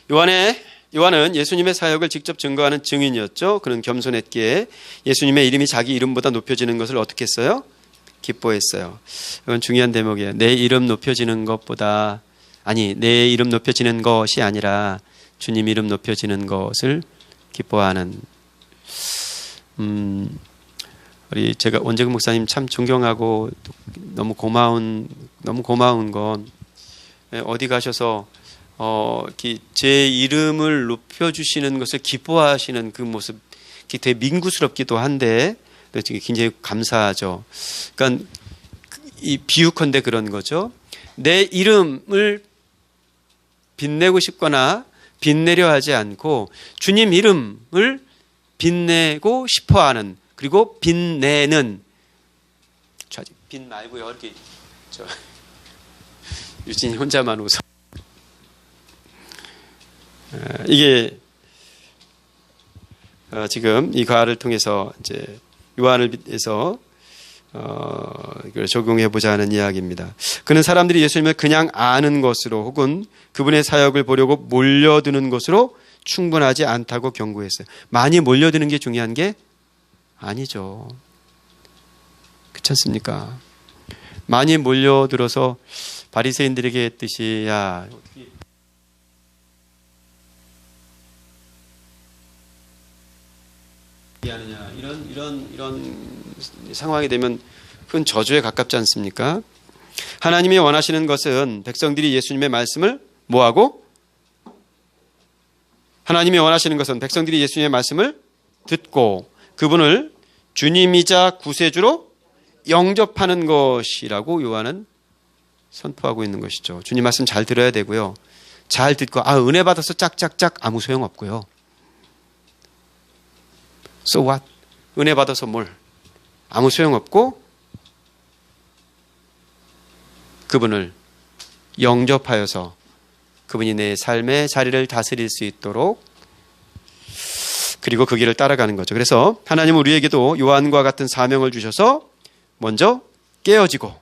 요한은 예수님의 사역을 직접 증거하는 증인이었죠. 그는 겸손했기에 예수님의 이름이 자기 이름보다 높여지는 것을 어떻게 했어요? 기뻐했어요. 이건 중요한 대목이에요. 내 이름 높여지는 것보다 내 이름 높여지는 것이 아니라 주님 이름 높여지는 것을 기뻐하는 우리 제가 원재근 목사님 참 존경하고 너무 고마운 건 어디 가셔서 제 이름을 높여주시는 것을 기뻐하시는 그 모습 되게 민구스럽기도 한데 굉장히 감사하죠. 그러니까 이 비유컨대 그런 거죠. 내 이름을 빛내고 싶거나 빛내려 하지 않고 주님 이름을 빛내고 싶어하는 그리고 빛내는 빛 말고요. 이렇게 유진이 혼자만 웃어. 이게 지금 이 가를 통해서 이제 요한을 위해서 이걸 적용해 보자 하는 이야기입니다. 그는 사람들이 예수님을 그냥 아는 것으로 혹은 그분의 사역을 보려고 몰려드는 것으로 충분하지 않다고 경고했어요. 많이 몰려드는 게 중요한 게 아니죠. 그렇지 않습니까? 많이 몰려들어서 바리새인들에게 했듯이 야 어떻게 하느냐 이런 상황이 되면 그건 저주에 가깝지 않습니까? 하나님이 원하시는 것은 백성들이 예수님의 말씀을 뭐하고? 하나님이 원하시는 것은 백성들이 예수님의 말씀을 듣고 그분을 주님이자 구세주로 영접하는 것이라고 요한은 선포하고 있는 것이죠. 주님 말씀 잘 들어야 되고요. 잘 듣고 은혜 받아서 짝짝짝 아무 소용없고요. So what? 은혜 받아서 뭘? 아무 소용없고 그분을 영접하여서 그분이 내 삶의 자리를 다스릴 수 있도록 그리고 그 길을 따라가는 거죠. 그래서 하나님은 우리에게도 요한과 같은 사명을 주셔서 먼저 깨어지고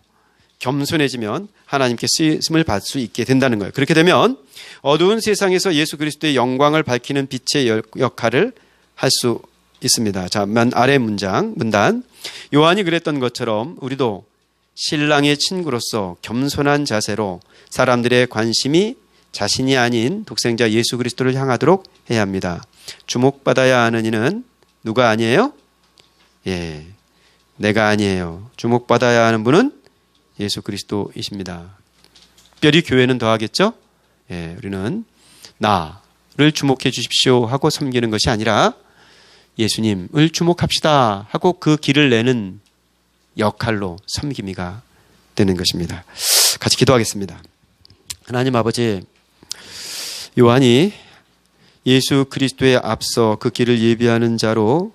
겸손해지면 하나님께 쓰임을 받을 수 있게 된다는 거예요. 그렇게 되면 어두운 세상에서 예수 그리스도의 영광을 밝히는 빛의 역할을 할 수 있습니다. 자, 맨 아래 문단. 요한이 그랬던 것처럼 우리도 신랑의 친구로서 겸손한 자세로 사람들의 관심이 자신이 아닌 독생자 예수 그리스도를 향하도록 해야 합니다. 주목받아야 하는 이는 누가 아니에요? 내가 아니에요. 주목받아야 하는 분은 예수 그리스도이십니다. 특별히 교회는 더하겠죠? 우리는 나를 주목해 주십시오 하고 섬기는 것이 아니라 예수님을 주목합시다 하고 그 길을 내는 역할로 섬김이가 되는 것입니다. 같이 기도하겠습니다. 하나님 아버지, 요한이 예수 그리스도에 앞서 그 길을 예비하는 자로